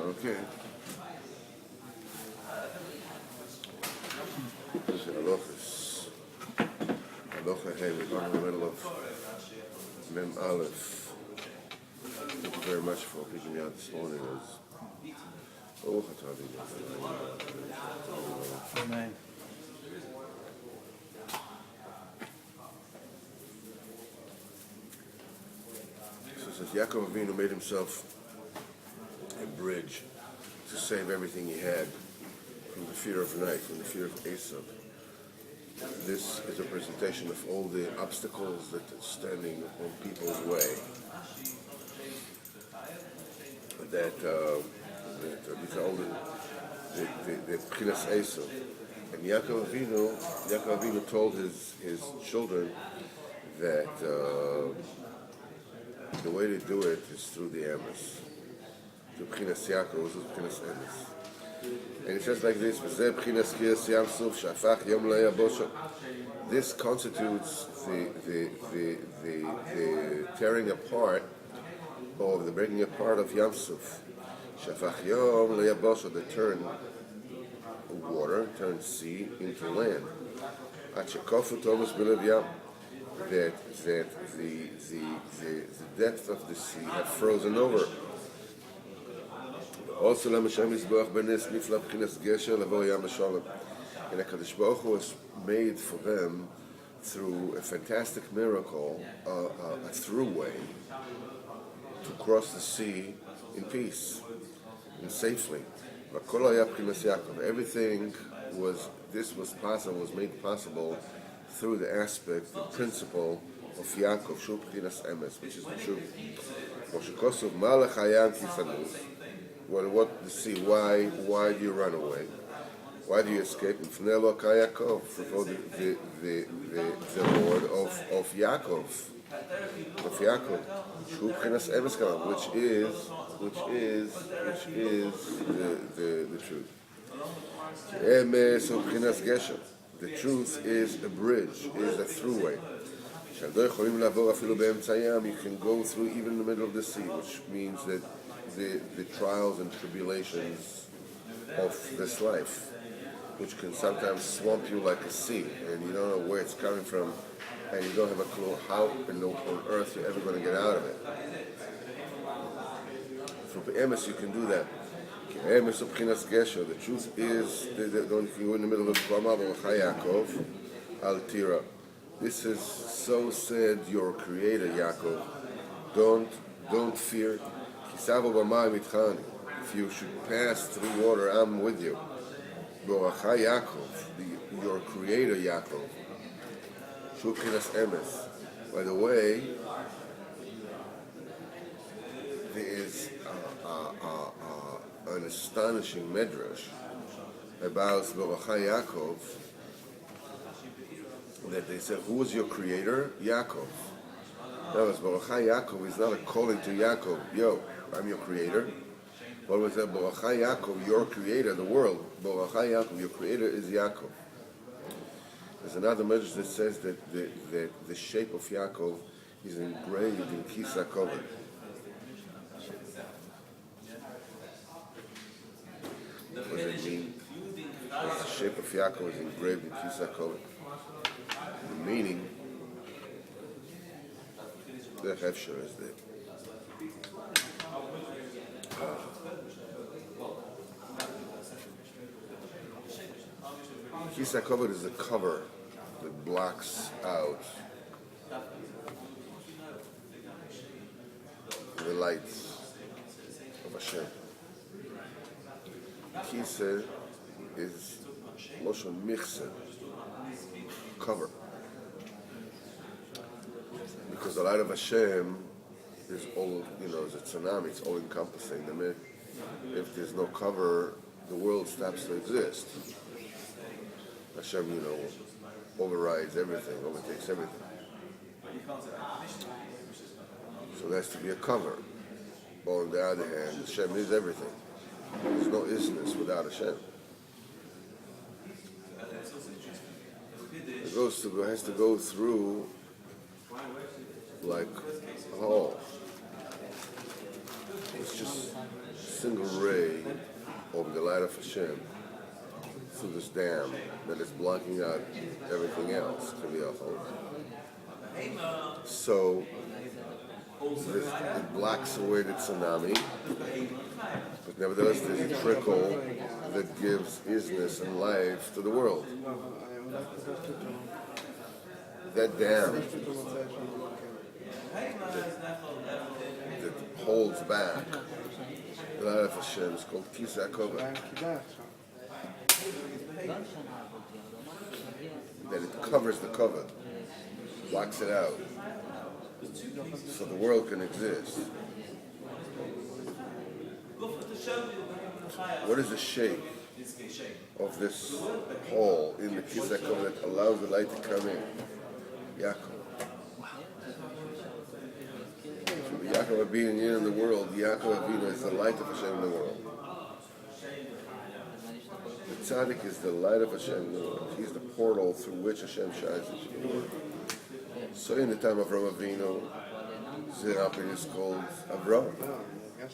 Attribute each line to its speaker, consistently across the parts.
Speaker 1: Okay. This is Halachos. Halacha Hey, we're in the middle of Mem Aleph. Thank you very much for picking me out this morning.
Speaker 2: Amen.
Speaker 1: So it says Yaakov Avinu made himself a bridge to save everything he had from the fear of night, from the fear of Esav. This is a presentation of all the obstacles that are standing on people's way. These are all the Pchinas Esav. And Yaakov Avinu told his children that the way to do it is through the Emes. To Pchinas Yaakov, this is Pchinas Emes. And it says like this: this constitutes the tearing apart, or the breaking apart of Yamsuf. Shafach Yom Le'yabosha, the turn water, turn sea into land. Achakofu Thomas Bilevya, that the depth of the sea had frozen over. Also, Lamasham Yisboach Benes Nifla Pchinas Gesher Lavo Yam Shalom. And HaKadosh Baruch Hu was made for them through a fantastic miracle, a throughway to cross the sea in peace and safely. Everything was made possible through the aspect, the principle of Yaakov, Shu Pchinas Emes, which is the truth. What the sea? Why do you run away? Why do you escape? From the Lord of Yaakov, which is the truth. The truth is a bridge, is a throughway. You can go through even in the middle of the sea, which means that the trials and tribulations of this life, which can sometimes swamp you like a sea, and you don't know where it's coming from, and you don't have a clue how on earth you're ever going to get out of it. Through Emes you can do that. Emes of Pchinas Gesher. The truth is that you can go in the middle of Kwama Yaakov Al Tira. This is so said your Creator, Yaakov. Don't fear. If you should pass through water, I'm with you. Boracha Yaakov, your Creator, Yaakov. Shu Pchinas Emes. By the way, there is an astonishing medrash about Boracha Yaakov, that they said, who was your creator? Yaakov. That was Boracha Yaakov is not a calling to Yaakov, yo, I'm your creator. But was that Boracha Yaakov, your creator, the world, Boracha Yaakov, your creator is Yaakov. There's another medrash that says that the shape of Yaakov is engraved in Kisa Kovet. What does it mean? The shape of Yaakov is engraved in Kisa Kovet. The meaning, the Hefsher is there. Kisa Kovet is the cover that blocks out the lights of Hashem. Kisa is Moshe Michse, cover. Because the light of Hashem is all, it's a tsunami, it's all encompassing. If there's no cover, the world stops to exist. Hashem, overrides everything, overtakes everything. So there has to be a cover. But on the other hand, Hashem is everything. There's no isness without Hashem. It has to go through like a hole. It's just single ray of the light of Hashem through this dam that is blocking out everything else, so it blocks away the tsunami, but nevertheless there's a trickle that gives isness and life to the world. That dam that holds back the light of Hashem is called Likutei Halachos. That it covers the cover, blocks it out, so the world can exist. What is the shape of this hole in the Likutei Halachos that allows the light to come in? Yaakov. Yaakov being in the world, Yaakov Avinu is the light of Hashem in the world. The tzaddik is the light of Hashem in the world. He's the portal through which Hashem shines into the world. So in the time of Avraham Avinu, Zerapin is called Avram.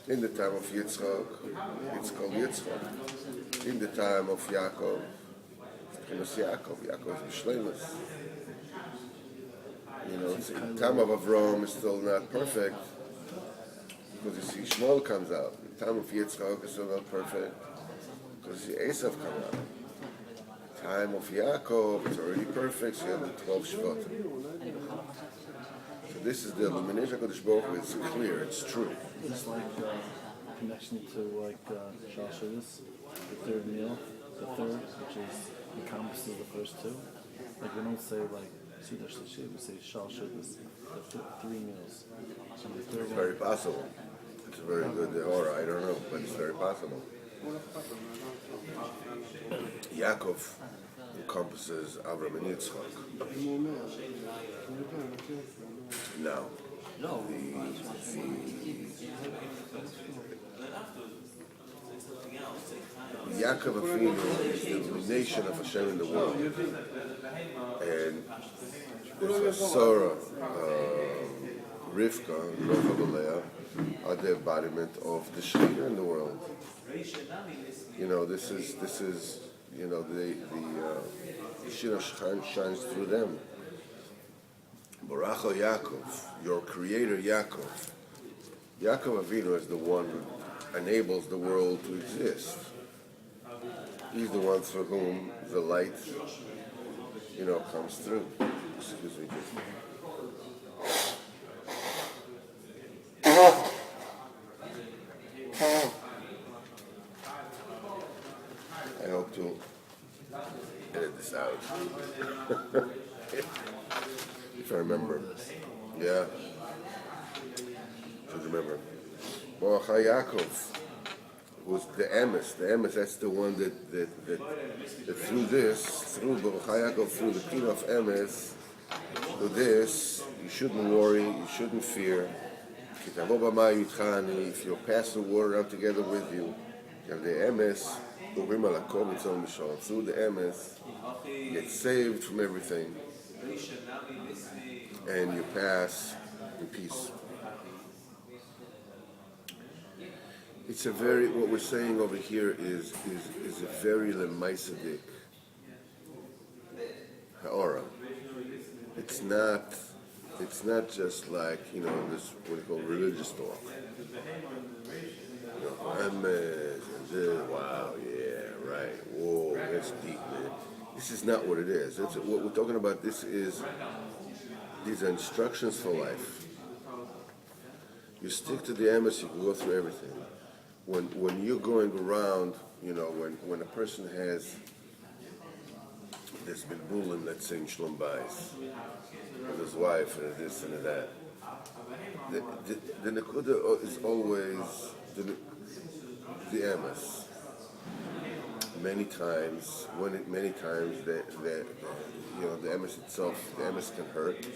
Speaker 1: In the time of Yitzchak, it's called Yitzchak. In the time of Yaakov, it's Yaakov. Yaakov is B'Shleimus. The time of Avram is still not perfect, because you see Shmuel comes out. The time of Yitzchak is still not perfect, because you see Esav come out. The time of Yaakov is already perfect, so you have the 12 Shvatim. So this is the illumination of HaKadosh Baruch Hu. It's clear, it's true.
Speaker 2: It's like connection to Shalshus, the third meal, which encompasses the first two. Like we don't say Seder Shlishi, we say Shalshus, the three meals. And the third
Speaker 1: it's very possible. It's a very good aura, I don't know, but it's very possible. Yaakov encompasses Avram and Yitzchak. Now, Yaakov Avinu is the illumination of Hashem in the world, and there's a Sarah, Rivka, and Leah are the embodiment of the Shekhinah in the world. This is the Shekhinah shines through them. Baracho Yaakov, your creator Yaakov. Yaakov Avinu is the one who enables the world to exist. He's the one through whom the light, comes through. Excuse me. I hope to edit this out. If I remember. Yeah. Should remember. Mordechai Yaakov was the emes. The emes, that's the one that through Mordechai Yaakov, through the king of emes, through this, you shouldn't worry, you shouldn't fear. If you'll pass the water, I'm together with you. You have the emes, through the emes, you get saved from everything, and you pass in peace. It's what we're saying over here is a very lemaisadik ha'ora. It's not just like, this what we call religious talk. Wow, yeah, right. Whoa, that's deep, man. This is not what it is. What we're talking about. These are instructions for life. You stick to the emes, you can go through everything. When you're going around, when a person has this bilbulim, let's say in Shlom Bayis, with his wife and this and that, the nekuda is always the emes. Many times, the emes itself, the emes can hurt.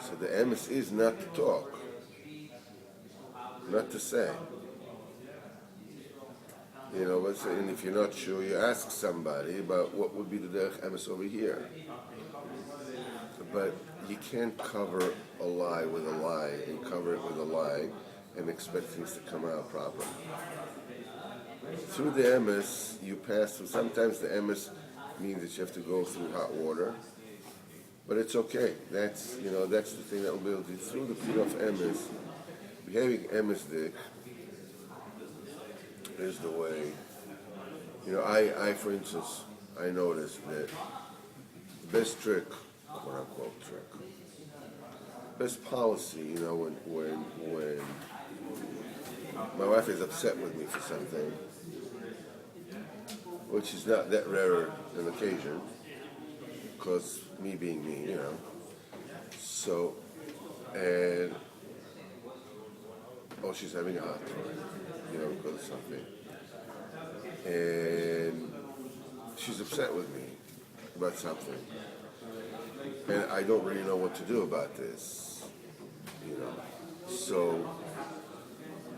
Speaker 1: So the emes is not to talk, not to say. And if you're not sure, you ask somebody about what would be the derech emes over here. But you can't cover a lie with a lie and cover it with a lie and expect things to come out proper. Through the emes, you pass through. Sometimes the emes means that you have to go through hot water, but it's okay. That's the thing that will build you through the period of emes. Behaving emes dik is the way. I for instance, I noticed that the best trick, quote unquote trick, best policy, when my wife is upset with me for something, which is not that rare an occasion, because me being me, So, and she's having a hard time, because of something, and she's upset with me about something, and I don't really know what to do about this, So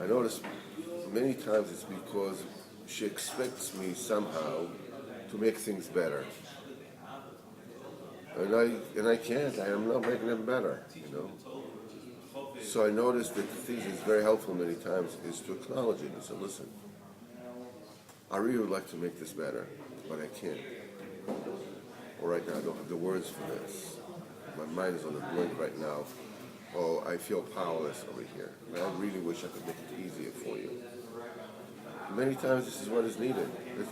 Speaker 1: I notice many times it's because she expects me somehow to make things better. And I can't. I am not making them better, So I noticed that the thing that's very helpful many times is to acknowledge it and say, listen, I really would like to make this better, but I can't. Or right now I don't have the words for this. My mind is on the blink right now. Oh, I feel powerless over here. And I really wish I could make it easier for you. Many times this is what is needed.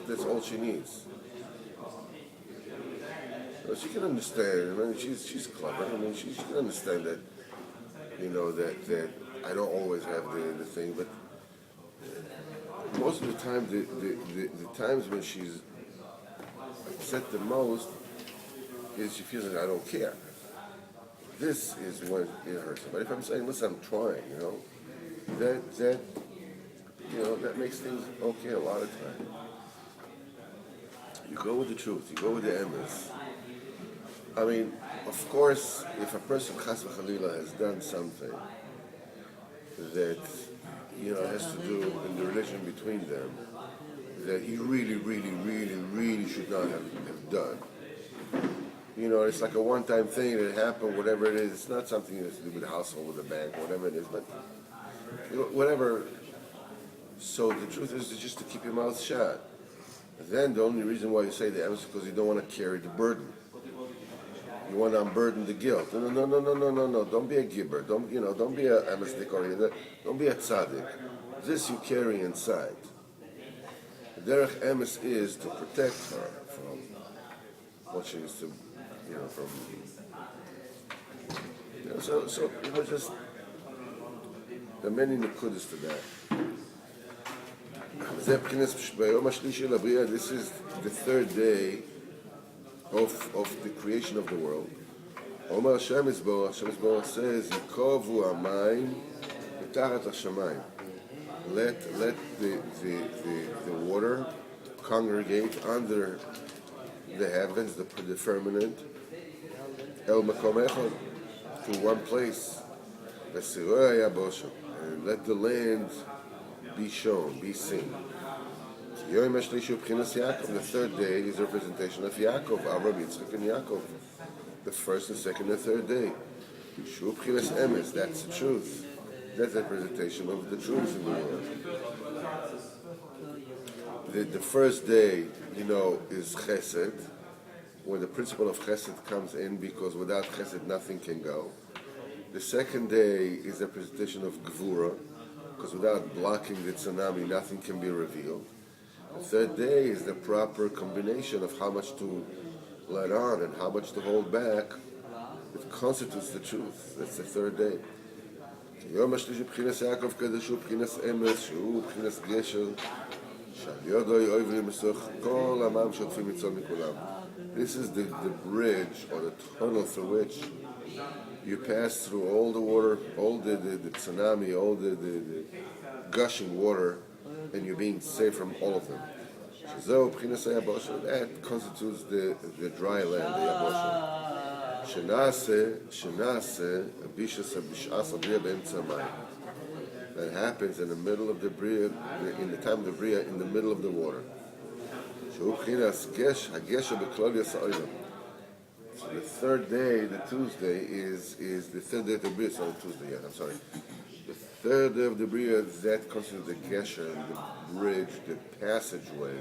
Speaker 1: That's all she needs. She can understand. She's clever. She can understand that. That I don't always have the thing, but most of the time, the times when she's upset the most is she feels like I don't care. This is when it hurts. But if I'm saying, listen, I'm trying, that makes things okay a lot of time. You go with the truth. You go with the emes. Of course, if a person, chas v'chalila, has done something that, has to do in the relation between them, that he really, really, really, really should not have done. It's like a one-time thing that happened, whatever it is. It's not something that has to do with the household, with the bank, whatever it is, but, whatever. So the truth is just to keep your mouth shut. And then the only reason why you say the emes is because you don't want to carry the burden. You want to unburden the guilt. No. Don't be a gibber. Don't be a emes or don't be a tzaddik. This you carry inside. The derech emes is to protect her from what she used to, from. So just there are many nekudas to that. This is the third day of the creation of the world. Omer Hashem Yisborach says, Yikovu hamayim mitachat hashamayim. Let the water congregate under the heavens, the firmament, El Makom Echad, to one place. And let the land be shown, be seen. The third day is a representation of Yaakov, Avraham, Yitzchak, and Yaakov. The first and second and third day. That's the truth. That's the representation of the truth in the world. The first day, is Chesed, when the principle of Chesed comes in, because without Chesed nothing can go. The second day is a representation of Gvura, because without blocking the tsunami nothing can be revealed. The third day is the proper combination of how much to let on and how much to hold back. It constitutes the truth. That's the third day. This is the bridge or the tunnel through which you pass through all the water, all the tsunami, all the gushing water, and you're being saved from all of them. That constitutes the dry land, the Yabosha. That happens in the middle of the Bria, in the time of the Bria, in the middle of the water. So the third day, the Tuesday, is the third day of the Bria. Sorry, Tuesday, yeah, I'm sorry. The third day of the Bria, that constitutes the gesher, the bridge, the passageway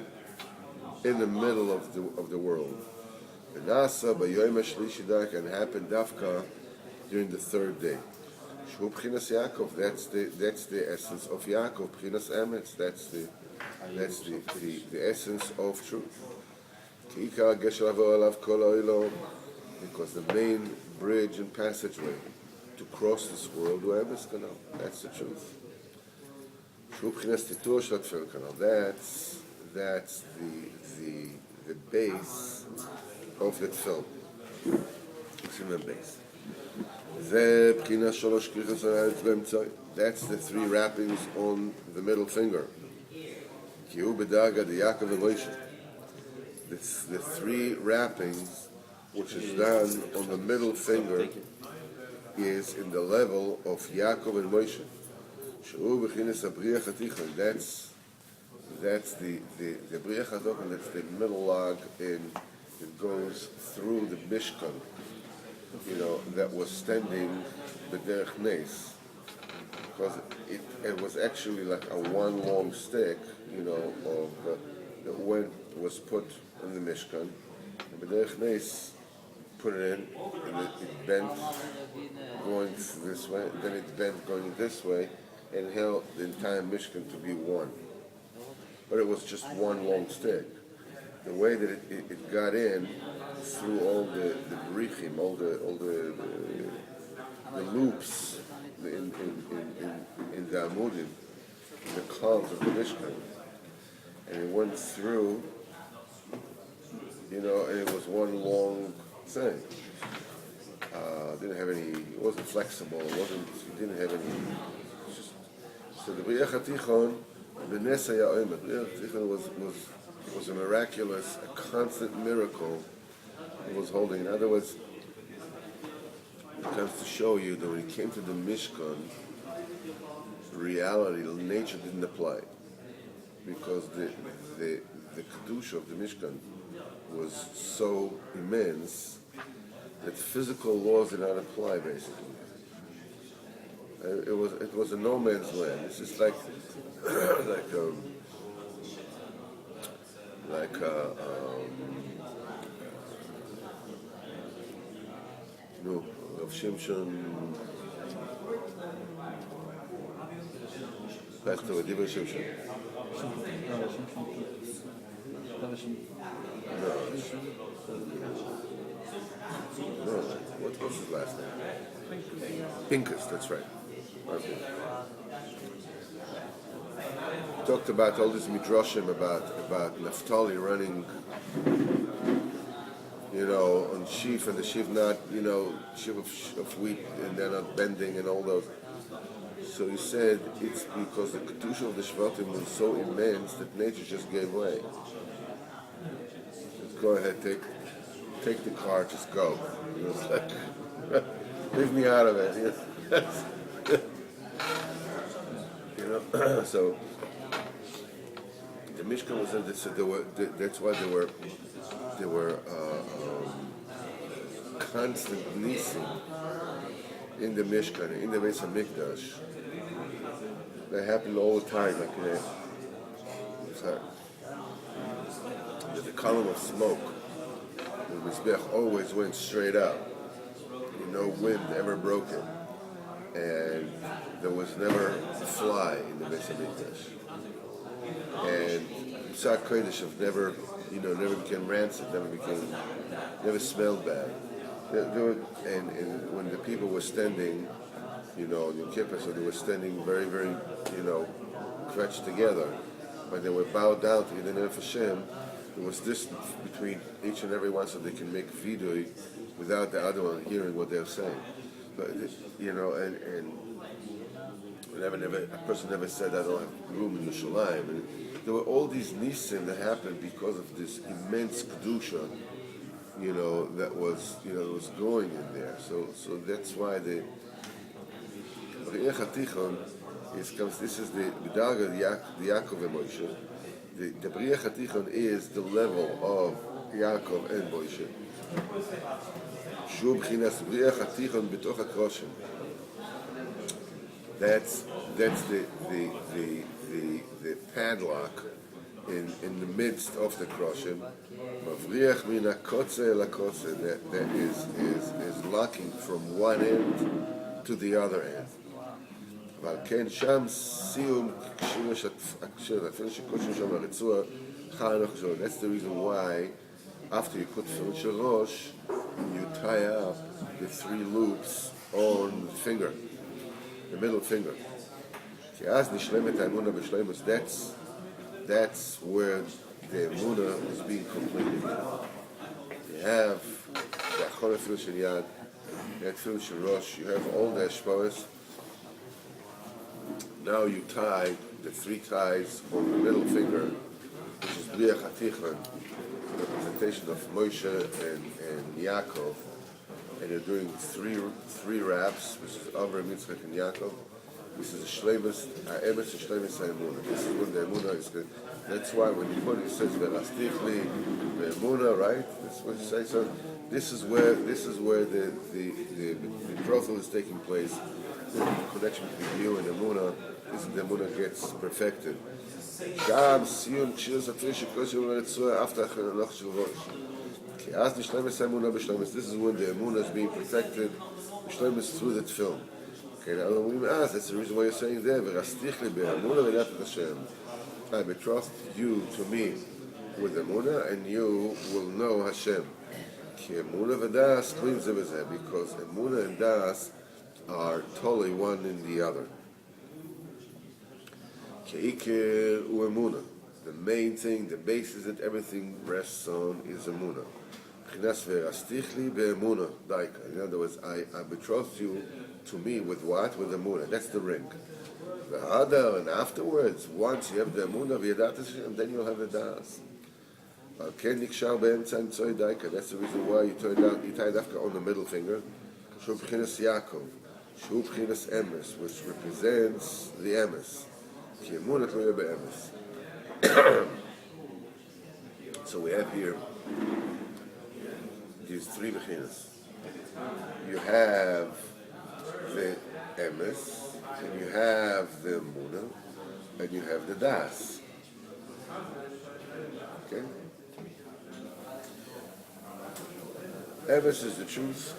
Speaker 1: in the middle of the world. And Nasa b'yoyim hashlishi dark, and happened dafka during the third day. Shu b'chinas Yaakov, that's the essence of Yaakov. B'chinas emetz, that's the essence of truth. Ki ikar gesher avo alav kol ha'olam, because the main bridge and passageway to cross this world, whoever's gonna, that's the truth. Shu b'chinas titur shel tefillah kanal, that's the base of the film. It's in the base. That's the three wrappings on the middle finger. The three wrappings which is done on the middle finger is in the level of Yaakov and Moshe. That's the Bria Chazokon, that's the middle log, and it goes through the Mishkan, that was standing b'derech nes, because it was actually like a one long stick, that was put in the Mishkan, and b'derech nes put it in, and it bent going this way, and then it bent going this way, and held the entire Mishkan to be one. But it was just one long stick. The way that it got in through all the brichim, all the loops in the amudim, the columns of the Mishkan, and it went through, and it was one long thing. Didn't have any. It wasn't flexible. It didn't have any. So the Bria Chatichon. The Nesaya Oimet was a miraculous, a constant miracle it was holding. In other words, it comes to show you that when it came to the Mishkan, reality, nature didn't apply. Because the Kedusha of the Mishkan was so immense that physical laws did not apply, basically. It was a no man's land. It's just like of Shimshon, Pastor Diva Shimshon. No, what was his last name? Pinkus, that's right. Okay. Talked about all this midrashim about Naphtali running, on sheaf, and the sheaf not, sheaf of wheat, and they're not bending, and all those. So he said it's because the kedusha of the Shvatim was so immense that nature just gave way. Just go ahead, take the car, just go. It's like, leave me out of it. So the Mishkan was that's why there were constant nisim in the Mishkan, in the Beis HaMikdash. That happened all the time. The column of smoke, the Mizbech always went straight up. No wind ever broke it. And there was never a fly in the Beis HaMikdash. And Psak Kodesh never became rancid, never smelled bad. And when the people were standing, in Yom Kippur, so they were standing very, very, crouched together. When they were bowed down to the name of Hashem, there was distance between each and every one so they can make vidui without the other one hearing what they're saying. But, and a person never said, I don't have room in the Shalayim. And there were all these nisim that happened because of this immense kedusha, that was going in there. So that's why the Bria Chatichon this is the B'darga, the Yaakov and Moshe. The Bria Chatichon is the level of Yaakov and Moshe. Shu b'chinas Bria Chatichon b'toch HaKroshim. That's the padlock in the midst of the kroshim. Mavriach min hakotze el hakotze, that is locking from one end to the other end. אבל כן שם סיום כשירוש הקשיר, אפילו שקושרים שם הרצוע, חנוך שלו. That's the reason why after you put tefillin shel rosh, you tie up the 3 loops on the finger, the middle finger. כי אז נשלמת האמונה בשלמות. That's where the emuna is being completed. You have the achon tefillin shel yad, the tefillin shel rosh, you have all the hashpaos. Now you tie the 3 ties on the middle finger, which is Bliach HaTichon, representation of Moshe and Yaakov, and you're doing three wraps, which is Avram, Yitzchak, and Yaakov. This is a shleimus, ha'emes and shleimus ha'emunah. This is when the emunah is good. That's why when you put it, it says V'rastichli ve'emunah, right? That's what you say. So this is where the betrothal is taking place. The connection between you and emunah. This is the emunah gets perfected. גם סיום כשירוס התפילה שקושרים לרצוע after החנוך של ראש. כי אז נשלמס האמונה בשלמס. This is when the emunah is being perfected, בשלמס through the tefillin. Okay, now אומרים that's the reason why you're saying there, ורסתיך לי באמונה וידעת את השם. I betrothed you to me with emunah, and you will know Hashem. כי אמונה ודאס כלים זה בזה, because emunah and das are totally one in the other. Ke'ikir u'emuna. The main thing, the basis that everything rests on is emuna. Chinas ve'rastichli be'emuna daika. In other words, I betrothed you to me with what? With emuna. That's the ring. Ve'hadar, and afterwards, once you have the emuna v'yadat Hashem, then you'll have the das. Ken nikshar be'emtza imtzoi daika. That's the reason why you tied after on the middle finger. Shu b'chinas Yaakov. Shu b'chinas emes, which represents the emes. So we have here these 3 bechinas. You have the emes, and you have the emuna, and you have the das. Okay? Emes is the truth,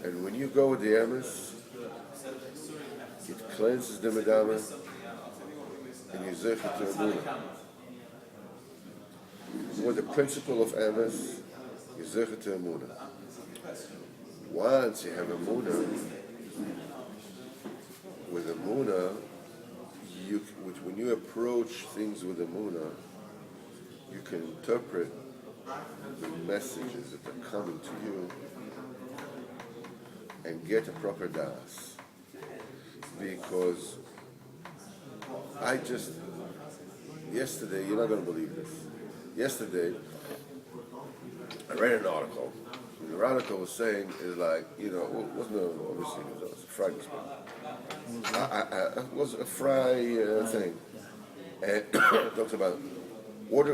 Speaker 1: and when you go with the emes, it cleanses the medama, and you zechet to emuna. With the principle of emes, you zechet to emuna. Once you have emuna, with emuna, when you approach things with emuna, you can interpret the messages that are coming to you and get a proper das. Because yesterday, you're not going to believe this. Yesterday, I read an article. And the article was saying, is like, obviously it was a Friday it was a Friday thing. And it talks about what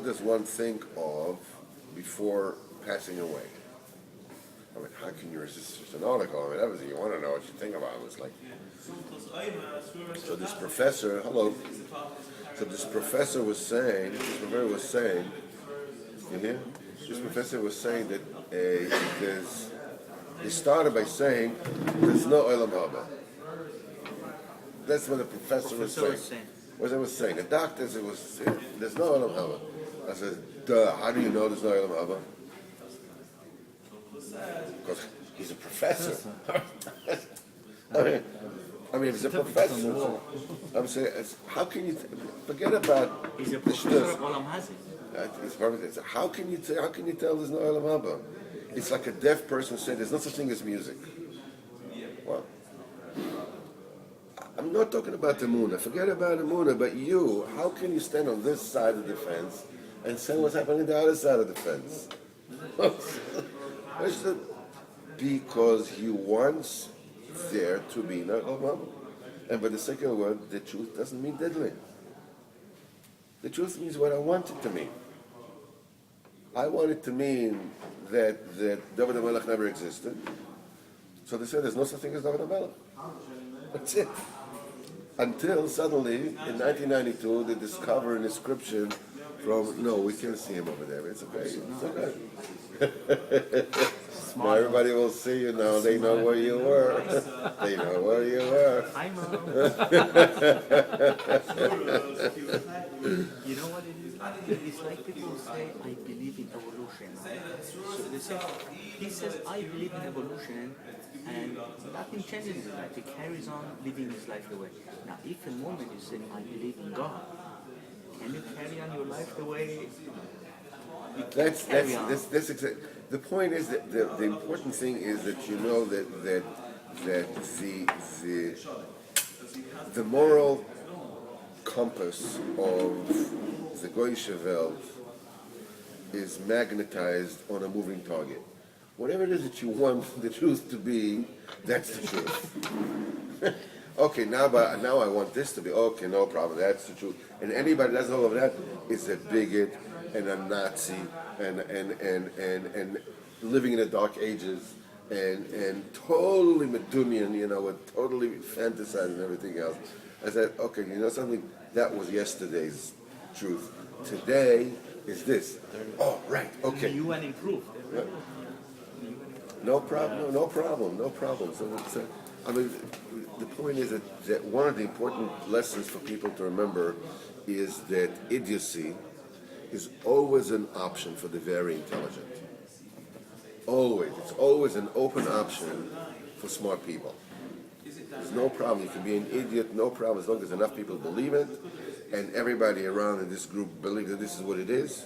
Speaker 1: does one think of before passing away? I mean, how can you resist such an article? I mean, obviously you want to know what you think about it. It's like, so this professor was saying, you hear? This professor was saying that he started by saying, there's no Olam Haba. That's what the professor was saying. What I was saying. The doctor said, there's no Olam Haba. I said, duh, how do you know there's no Olam Haba? Because he's a professor. I mean, if he's a professor, I'm saying, how can you forget about?
Speaker 3: He's a professor of Olam Hazi.
Speaker 1: How can you tell there's no Olam Haba? It's like a deaf person saying there's no such thing as music. Well, I'm not talking about the Emunah. Forget about the Emunah. But you, how can you stand on this side of the fence and say what's happening on the other side of the fence? Because he wants there to be no Olam Haba. And by the second word, the truth doesn't mean deadly. The truth means what I want it to mean. I want it to mean that David HaMelech never existed. So they said there's no such thing as David HaMelech. That's it. Until suddenly, in 1992, they discover an inscription from, no, we can't see him over there. It's okay. It's okay. Now everybody will see you now. They know where you were. They know where you were.
Speaker 3: Hi, Mom. You know what it is? It's like people say, I believe in evolution. So they say, he says, I believe in evolution, and nothing changes in his life. He carries on living his life the way. Now, if a moment you say, I believe in God, can you carry on your life the way you carry on?
Speaker 1: That's exactly. The point is that the important thing is that you know that the moral compass of the Goyische Welt is magnetized on a moving target. Whatever it is that you want the truth to be, that's the truth. Okay, now I want this to be, okay, no problem, that's the truth. And anybody that does all of that is a bigot and a Nazi and living in the dark ages and totally Medunian, with totally fantasizing and everything else. I said, okay, you know something? That was yesterday's truth. Today is this. Oh, right, okay.
Speaker 3: You and improve.
Speaker 1: Right. No problem. So, I mean, the point is that one of the important lessons for people to remember is that idiocy is always an option for the very intelligent. Always. It's always an open option for smart people. There's no problem. You can be an idiot, no problem, as long as enough people believe it, and everybody around in this group believes that this is what it is.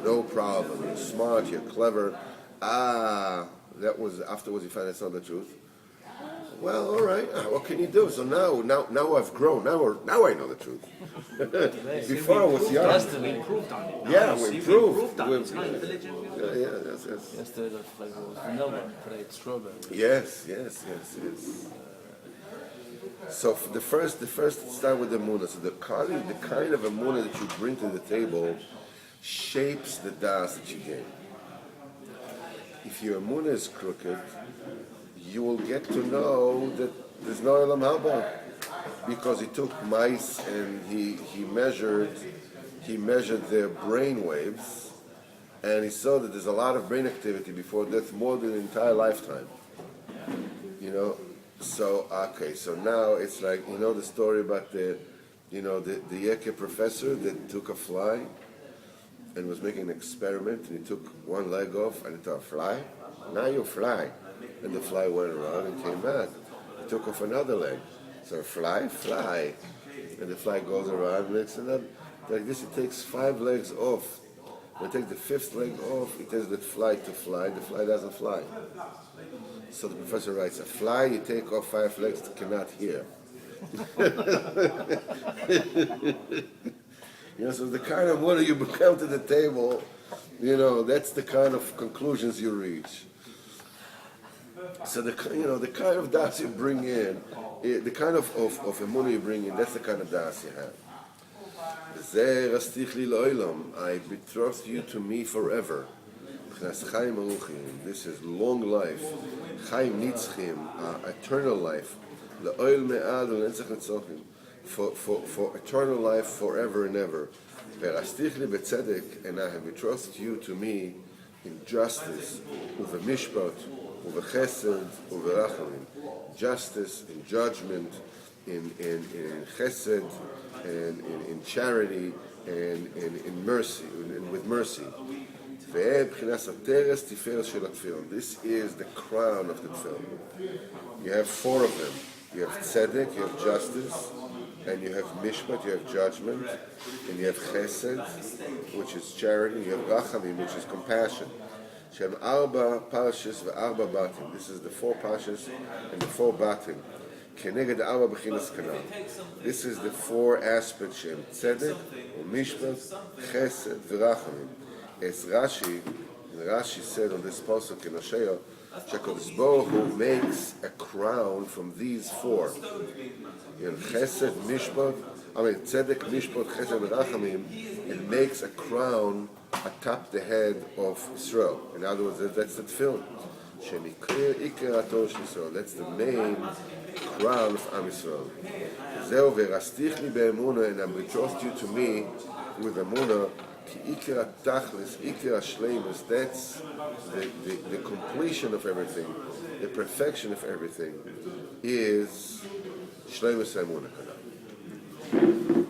Speaker 1: No problem. You're smart, you're clever. That was afterwards you find that's not the truth. Well, all right. What can you do? So now I've grown. Now I know the truth. Before I was young.
Speaker 3: We improved on it.
Speaker 1: Yeah, we improved.
Speaker 3: It's not intelligent.
Speaker 1: Yes.
Speaker 2: Yesterday the flavor was vanilla, today it's strawberry.
Speaker 1: Yes. So the first start with the Emunah. So the kind of Emunah that you bring to the table shapes the das that you gain. If your Emunah is crooked, you will get to know that there's no Olam Haba, because he took mice and he measured their brain waves, and he saw that there's a lot of brain activity before death, more than an entire lifetime. So now it's like the story about the Yeke professor that took a fly and was making an experiment, and he took one leg off and he thought, fly? Now you fly. And the fly went around and came back. He took off another leg. So fly. And the fly goes around and it's another. Like this, it takes 5 legs off. When it takes the 5th leg off, it tells the fly to fly. The fly doesn't fly. So the professor writes, a fly, you take off 5 legs, cannot hear. So the kind of water you come to the table, that's the kind of conclusions you reach. So the kind of das you bring in, the kind of emunah you bring in, that's the kind of das you have. I betroth you to me forever. This is long life. Chaim nitzchim, eternal life. For eternal life, forever and ever. And I have betrothed you to me in justice, uvemishpat, uvechesed, uverachamim. Justice, in judgment, in chesed, and in charity, and in mercy, and with mercy. This is the crown of the tefillin. You have 4 of them. You have tzedek, you have justice, and you have mishpat, you have judgment, and you have chesed, which is charity, you have rachamim, which is compassion. Shem arba parshas ve'arba batim. This is the 4 parshas and the 4 batim. Keneged arba b'chinas kanal. This is the 4 aspects: Shem tzedek, mishpat, chesed, ve'rachamim. As Rashi said on this pasuk in Hosea, Shekadosh Baruch Hu makes a crown from these 4. Chesed, mishpat, tzedek, mishpat, chesed, and rachamim. It makes a crown atop the head of Israel. In other words, that's the tefillin. שנקרא עיקר התור של ישראל. That's the main crown of Am Yisrael. זהו ורסתיכני באמונה, and I betrothed you to me with אמונה, כי עיקר התכלס, עיקר השלימוס, that's the completion of everything, the perfection of everything, is shleimus האמונה כנ"ל.